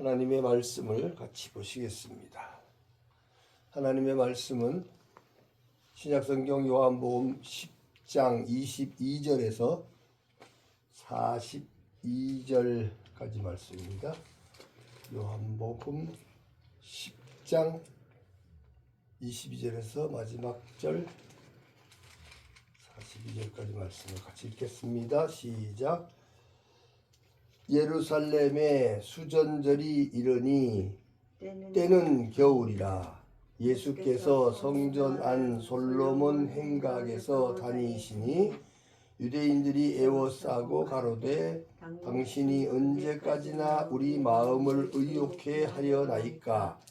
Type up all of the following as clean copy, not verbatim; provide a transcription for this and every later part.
하나님의 말씀을 같이 보시겠습니다. 하나님의 말씀은 신약성경 요한복음 10장 22절에서 42절까지 말씀입니다. 요한복음 10장 22절에서 마지막 절 42절까지 말씀을 같이 읽겠습니다. 시작. 예루살렘에 수전절이 이르니 때는 겨울이라. 예수께서 성전 안 솔로몬 행각에서 다니시니 유대인들이 애워싸고 가로되 당신이 언제까지나 우리 마음을 의욕해 하려나이까.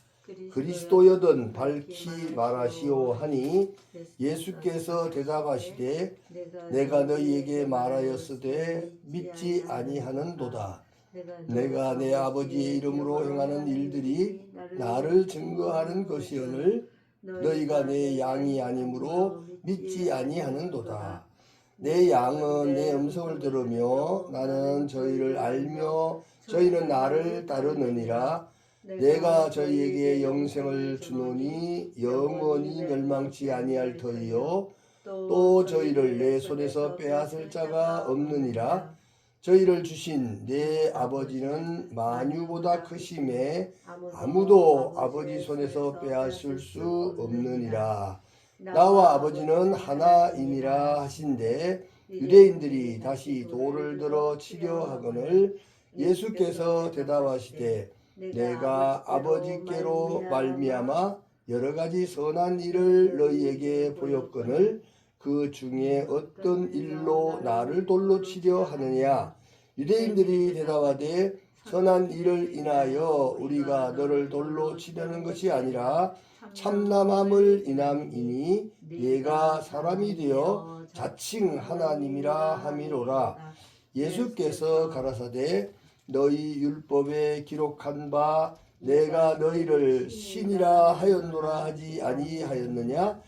그리스도여든 밝히 말하시오 하니 예수께서 대답하시되 내가 너희에게 말하였으되 믿지 아니하는도다. 내가 내 아버지의 이름으로 행하는 일들이 나를 증거하는 것이오늘 너희가 내 양이 아니므로 믿지 아니하는도다. 내 양은 내 음성을 들으며 나는 저희를 알며 저희는 나를 따르느니라. 내가 저희에게 영생을 주노니 영원히 멸망치 아니할 터이요 또 저희를 내 손에서 빼앗을 자가 없느니라. 저희를 주신 내 아버지는 만유보다 크심에 아무도 아버지 손에서 빼앗을 수 없느니라. 나와 아버지는 하나이니라 하신대 유대인들이 다시 돌을 들어 치려 하거늘 예수께서 대답하시되 내가 아버지께로 말미암아 여러 가지 선한 일을 너희에게 보였거늘 그 중에 어떤 일로 나를 돌로 치려 하느냐. 유대인들이 대답하되 선한 일을 인하여 우리가 너를 돌로 치려는 것이 아니라 참남함을 인함이니 네가 사람이 되어 자칭 하나님이라 함이로라. 예수께서 가라사대 너희 율법에 기록한 바 내가 너희를 신이라 하였노라 하지 아니하였느냐.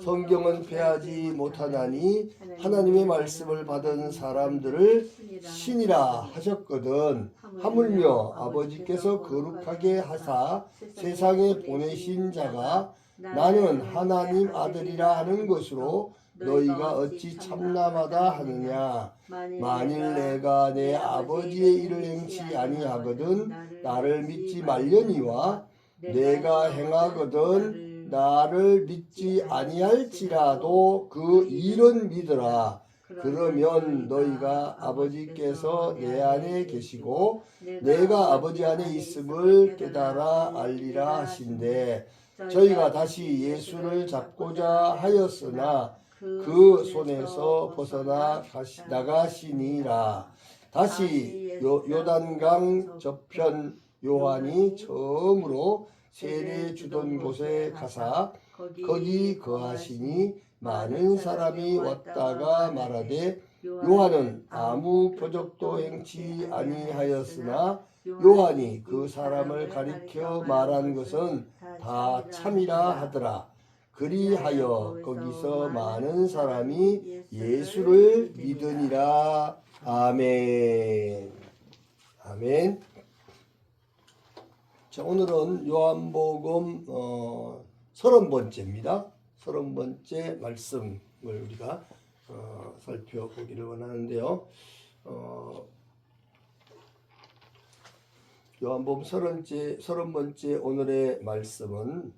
성경은 패하지 못하나니 하나님의 말씀을 받은 사람들을 신이라 하셨거든. 하물며 아버지께서 거룩하게 하사 세상에 보내신 자가 나는 하나님 아들이라 하는 것으로 너희가 어찌 참남하다 하느냐. 만일 내가 내 아버지의 일을 행치 아니하거든 나를 믿지 말려니와 내가 행하거든 나를 믿지 아니할지라도 그 일은 믿으라. 그러면 너희가 아버지께서 내 안에 계시고 내가 아버지 안에 있음을 깨달아 알리라 하신대. 저희가 다시 예수를 잡고자 하였으나 그 손에서 벗어나 나가시니라. 다시 요단강 저편 요한이 처음으로 세례 주던 곳에 가사 거기 거하시니 많은 사람이 왔다가 말하되 요한은 아무 표적도 행치 아니하였으나 요한이 그 사람을 가리켜 말한 것은 다 참이라 하더라. 그리하여 거기서 많은 사람이 예수를 믿으니라. 아멘. 아멘. 자, 오늘은 요한복음 30번째입니다. 30번째 말씀을 우리가 살펴보기를 원하는데요. 요한복음 30번째 오늘의 말씀은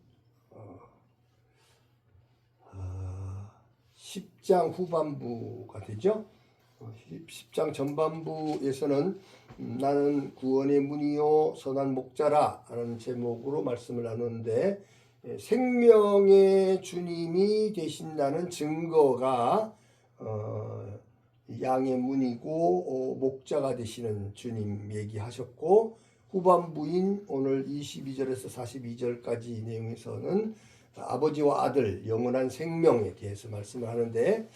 10장 후반부가 되죠. 10장 전반부에서는 나는 구원의 문이요 선한 목자라 하는 제목으로 말씀을 나누는데 생명의 주님이 되신다는 증거가 양의 문이고 목자가 되시는 주님 얘기하셨고, 후반부인 오늘 22절에서 42절까지 내용에서는 아버지와 아들 영원한 생명에 대해서 말씀을 하는데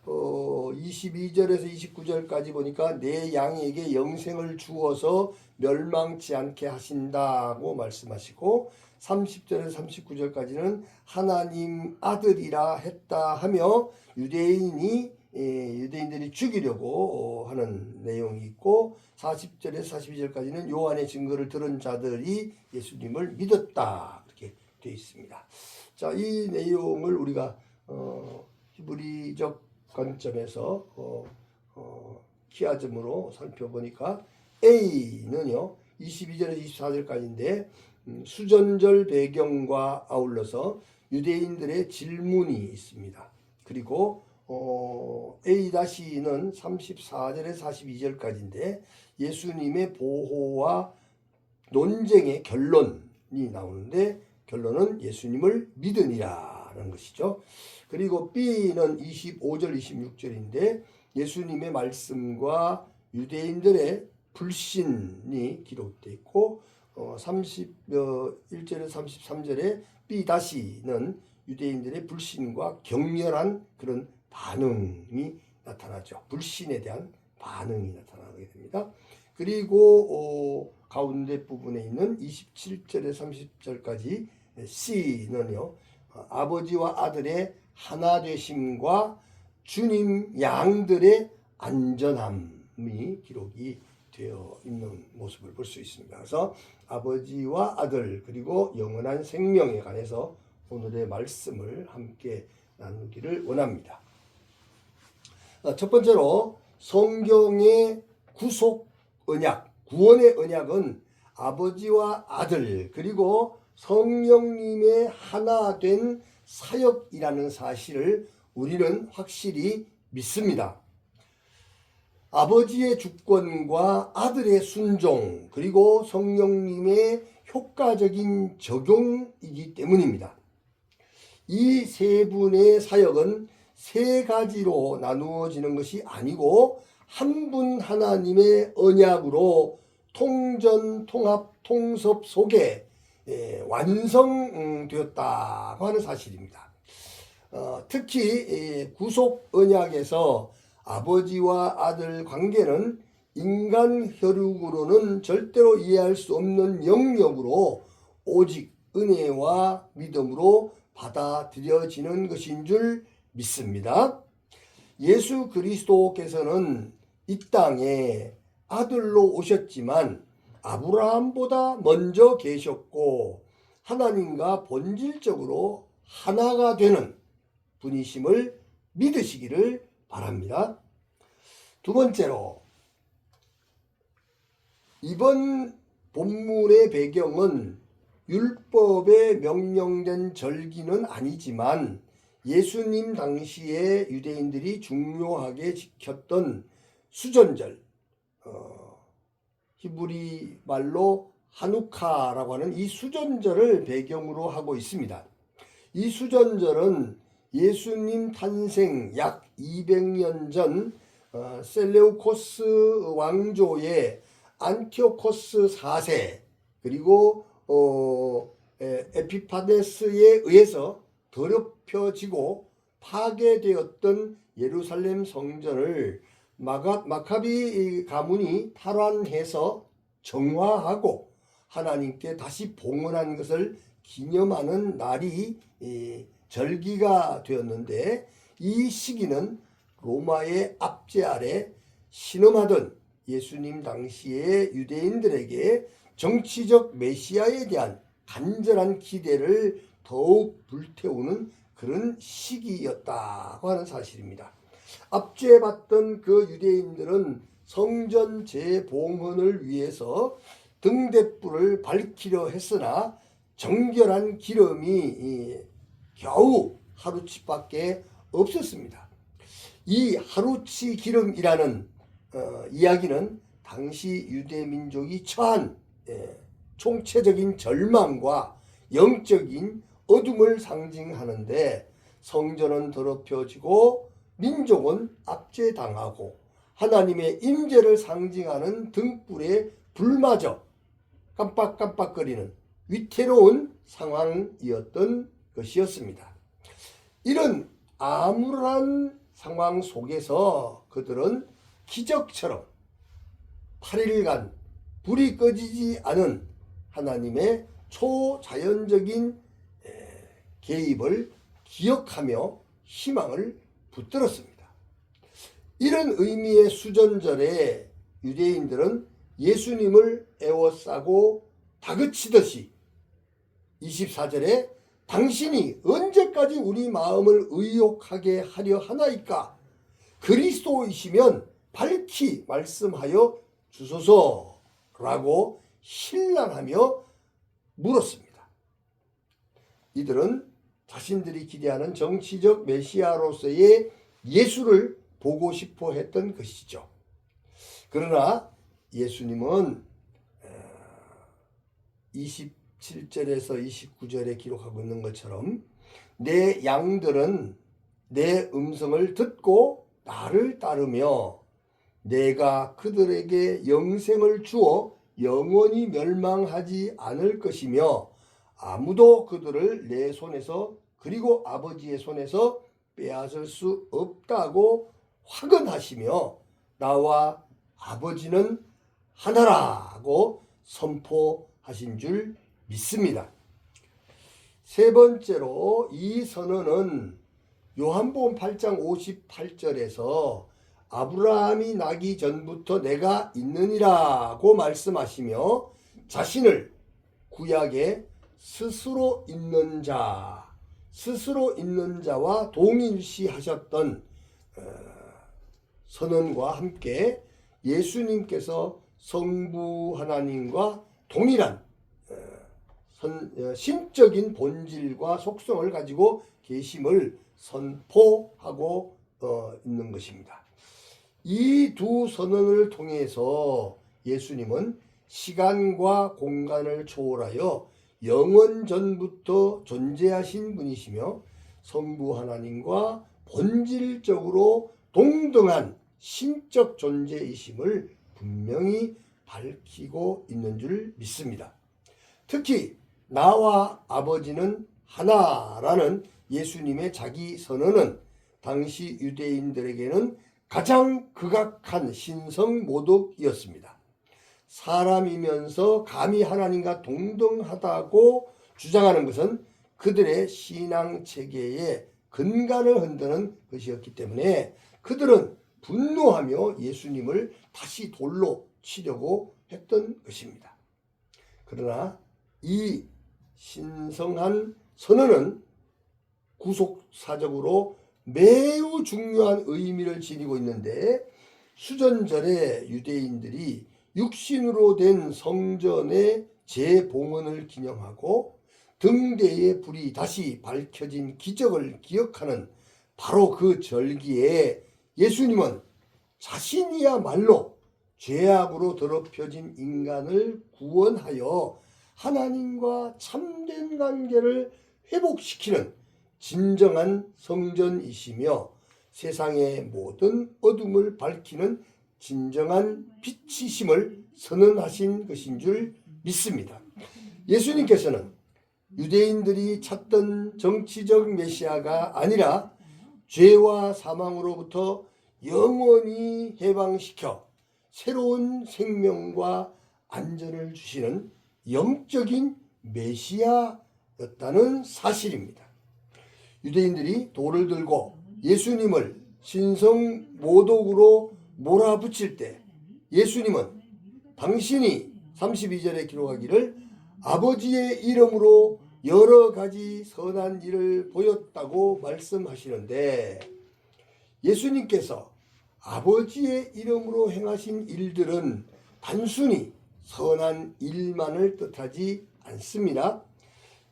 22절에서 29절까지 보니까 내 양에게 영생을 주어서 멸망치 않게 하신다고 말씀하시고 30절에서 39절까지는 하나님 아들이라 했다 하며 유대인이 유대인들이 죽이려고 하는 내용이 있고 40절에서 42절까지는 요한의 증거를 들은 자들이 예수님을 믿었다 이렇게 되어 있습니다. 자, 이 내용을 우리가 히브리적 관점에서 키아즘으로 살펴보니까 A는요 22절에서 24절까지인데 수전절 배경과 아울러서 유대인들의 질문이 있습니다. 그리고 A-는 34절에서 42절까지인데 예수님의 보호와 논쟁의 결론이 나오는데 결론은 예수님을 믿으니라는 것이죠. 그리고 B는 25절 26절인데 예수님의 말씀과 유대인들의 불신이 기록되어 있고 31절에서 33절에 B-는 유대인들의 불신과 격렬한 그런 반응이 나타나죠. 불신에 대한 반응이 나타나게 됩니다. 그리고 가운데 부분에 있는 27절에서 30절까지 C는요. 아버지와 아들의 하나 되심과 주님 양들의 안전함이 기록이 되어 있는 모습을 볼 수 있습니다. 그래서 아버지와 아들 그리고 영원한 생명에 관해서 오늘의 말씀을 함께 나누기를 원합니다. 첫 번째로 성경의 구속 언약, 구원의 언약은 아버지와 아들 그리고 성령님의 하나 된 사역이라는 사실을 우리는 확실히 믿습니다. 아버지의 주권과 아들의 순종 그리고 성령님의 효과적인 적용이기 때문입니다. 이 세 분의 사역은 세 가지로 나누어지는 것이 아니고 한 분 하나님의 언약으로 통전, 통합, 통섭 속에 완성되었다고 하는 사실입니다. 특히 구속 언약에서 아버지와 아들 관계는 인간 혈육으로는 절대로 이해할 수 없는 영역으로 오직 은혜와 믿음으로 받아들여지는 것인 줄 믿습니다. 예수 그리스도께서는 이 땅에 아들로 오셨지만 아브라함보다 먼저 계셨고 하나님과 본질적으로 하나가 되는 분이심을 믿으시기를 바랍니다. 두 번째로 이번 본문의 배경은 율법에 명령된 절기는 아니지만 예수님 당시에 유대인들이 중요하게 지켰던 수전절, 히브리 말로 하누카라고 하는 이 수전절을 배경으로 하고 있습니다. 이 수전절은 예수님 탄생 약 200년 전 셀레우코스 왕조의 안티오코스 4세 그리고 에피파네스에 의해서 더럽혀지고 파괴되었던 예루살렘 성전을 마카비 가문이 탈환해서 정화하고 하나님께 다시 봉헌한 것을 기념하는 날이 절기가 되었는데 이 시기는 로마의 압제 아래 신음하던 예수님 당시의 유대인들에게 정치적 메시아에 대한 간절한 기대를 더욱 불태우는 그런 시기였다고 하는 사실입니다. 압제받던 그 유대인들은 성전 재봉헌을 위해서 등대불을 밝히려 했으나 정결한 기름이 겨우 하루치밖에 없었습니다. 이 하루치 기름이라는 이야기는 당시 유대민족이 처한 총체적인 절망과 영적인 어둠을 상징하는데 성전은 더럽혀지고 민족은 압제당하고 하나님의 임재를 상징하는 등불의 불마저 깜빡깜빡거리는 위태로운 상황이었던 것이었습니다. 이런 암울한 상황 속에서 그들은 기적처럼 8일간 불이 꺼지지 않은 하나님의 초자연적인 개입을 기억하며 희망을 붙들었습니다. 이런 의미의 수전절에 유대인들은 예수님을 애워싸고 다그치듯이 24절에 당신이 언제까지 우리 마음을 의욕하게 하려 하나이까? 그리스도이시면 밝히 말씀하여 주소서라고 신랑하며 물었습니다. 이들은 자신들이 기대하는 정치적 메시아로서의 예수를 보고 싶어 했던 것이죠. 그러나 예수님은 27절에서 29절에 기록하고 있는 것처럼 내 양들은 내 음성을 듣고 나를 따르며 내가 그들에게 영생을 주어 영원히 멸망하지 않을 것이며 아무도 그들을 내 손에서 그리고 아버지의 손에서 빼앗을 수 없다고 확언하시며 나와 아버지는 하나라고 선포하신 줄 믿습니다. 세 번째로 이 선언은 요한복음 8장 58절에서 아브라함이 나기 전부터 내가 있느니라고 말씀하시며 자신을 구약에 스스로 있는 자와 동일시하셨던 선언과 함께 예수님께서 성부 하나님과 동일한 신적인 본질과 속성을 가지고 계심을 선포하고 있는 것입니다. 이 두 선언을 통해서 예수님은 시간과 공간을 초월하여 영원 전부터 존재하신 분이시며 성부 하나님과 본질적으로 동등한 신적 존재이심을 분명히 밝히고 있는 줄 믿습니다. 특히 나와 아버지는 하나라는 예수님의 자기 선언은 당시 유대인들에게는 가장 극악한 신성 모독이었습니다. 사람이면서 감히 하나님과 동등하다고 주장하는 것은 그들의 신앙 체계의 근간을 흔드는 것이었기 때문에 그들은 분노하며 예수님을 다시 돌로 치려고 했던 것입니다. 그러나 이 신성한 선언은 구속사적으로 매우 중요한 의미를 지니고 있는데 수전절에 유대인들이 육신으로 된 성전의 재봉헌을 기념하고 등대의 불이 다시 밝혀진 기적을 기억하는 바로 그 절기에 예수님은 자신이야말로 죄악으로 더럽혀진 인간을 구원하여 하나님과 참된 관계를 회복시키는 진정한 성전이시며 세상의 모든 어둠을 밝히는 진정한 빛이심을 선언하신 것인 줄 믿습니다. 예수님께서는 유대인들이 찾던 정치적 메시아가 아니라 죄와 사망으로부터 영원히 해방시켜 새로운 생명과 안전을 주시는 영적인 메시아였다는 사실입니다. 유대인들이 돌을 들고 예수님을 신성 모독으로 몰아붙일 때 예수님은 당신이 32절에 기록하기를 아버지의 이름으로 여러 가지 선한 일을 보였다고 말씀하시는데 예수님께서 아버지의 이름으로 행하신 일들은 단순히 선한 일만을 뜻하지 않습니다.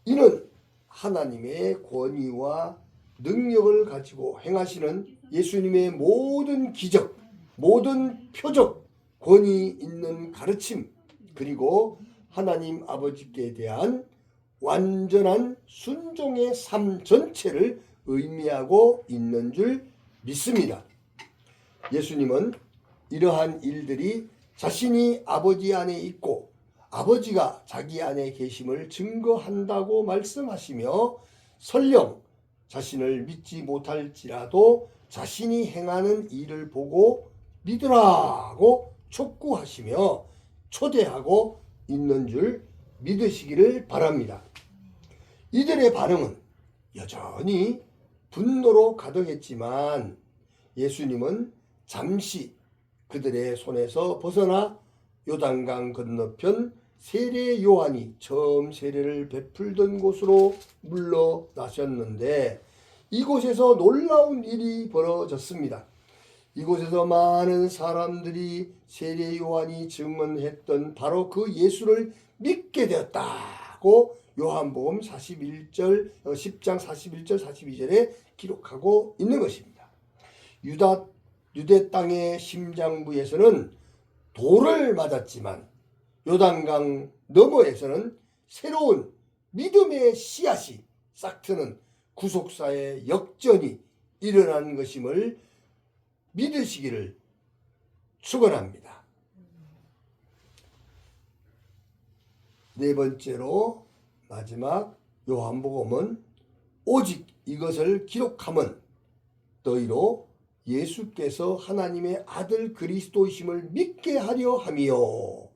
이는 하나님의 권위와 능력을 가지고 행하시는 예수님의 모든 기적, 모든 표적, 권위 있는 가르침, 그리고 하나님 아버지께 대한 완전한 순종의 삶 전체를 의미하고 있는 줄 믿습니다. 예수님은 이러한 일들이 자신이 아버지 안에 있고 아버지가 자기 안에 계심을 증거한다고 말씀하시며 설령 자신을 믿지 못할지라도 자신이 행하는 일을 보고 믿으라고 촉구하시며 초대하고 있는 줄 믿으시기를 바랍니다. 이들의 반응은 여전히 분노로 가득했지만 예수님은 잠시 그들의 손에서 벗어나 요단강 건너편 세례 요한이 처음 세례를 베풀던 곳으로 물러나셨는데 이곳에서 놀라운 일이 벌어졌습니다. 이곳에서 많은 사람들이 세례 요한이 증언했던 바로 그 예수를 믿게 되었다고 요한복음 10장 41절 42절에 기록하고 있는 것입니다. 유대 땅의 심장부에서는 돌을 맞았지만 요단강 너머에서는 새로운 믿음의 씨앗이 싹트는 구속사의 역전이 일어난 것임을 믿으시기를 축원합니다. 네 번째로 마지막 요한복음은 오직 이것을 기록함은 너희로 예수께서 하나님의 아들 그리스도이심을 믿게 하려 함이요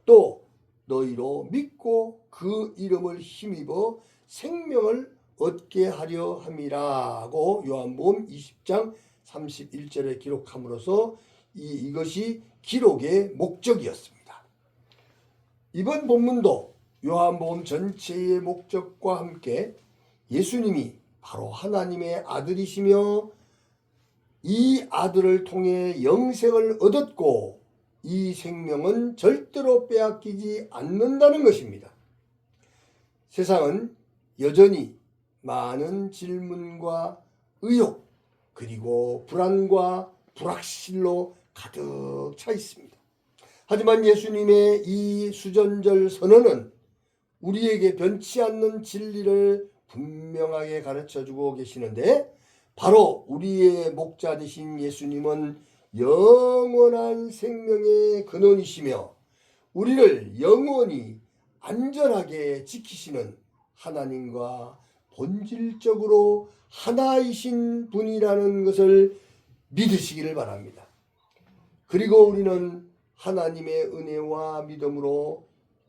또 너희로 믿고 그 이름을 힘입어 생명을 얻게 하려 함이라고 요한복음 20장 31절에 기록함으로써 이것이 기록의 목적이었습니다. 이번 본문도 요한복음 전체의 목적과 함께 예수님이 바로 하나님의 아들이시며 이 아들을 통해 영생을 얻었고 이 생명은 절대로 빼앗기지 않는다는 것입니다. 세상은 여전히 많은 질문과 의혹 그리고 불안과 불확실로 가득 차 있습니다. 하지만 예수님의 이 수전절 선언은 우리에게 변치 않는 진리를 분명하게 가르쳐주고 계시는데 바로 우리의 목자 되신 예수님은 영원한 생명의 근원이시며 우리를 영원히 안전하게 지키시는 하나님과 본질적으로 하나이신 분이라는 것을 믿으시기를 바랍니다. 그리고 우리는 하나님의 은혜와 믿음으로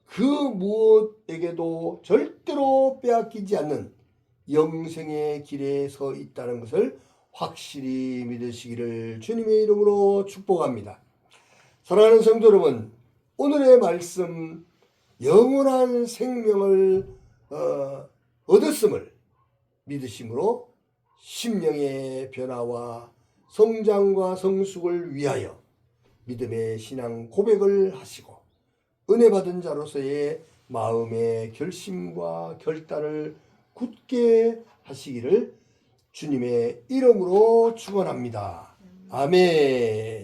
그 무엇에게도 절대로 빼앗기지 않는 영생의 길에 서 있다는 것을 확실히 믿으시기를 주님의 이름으로 축복합니다. 사랑하는 성도 여러분, 오늘의 말씀 영원한 생명을 얻었음을 믿으심으로 심령의 변화와 성장과 성숙을 위하여 믿음의 신앙 고백을 하시고 은혜 받은 자로서의 마음의 결심과 결단을 굳게 하시기를 주님의 이름으로 축원합니다. 아멘.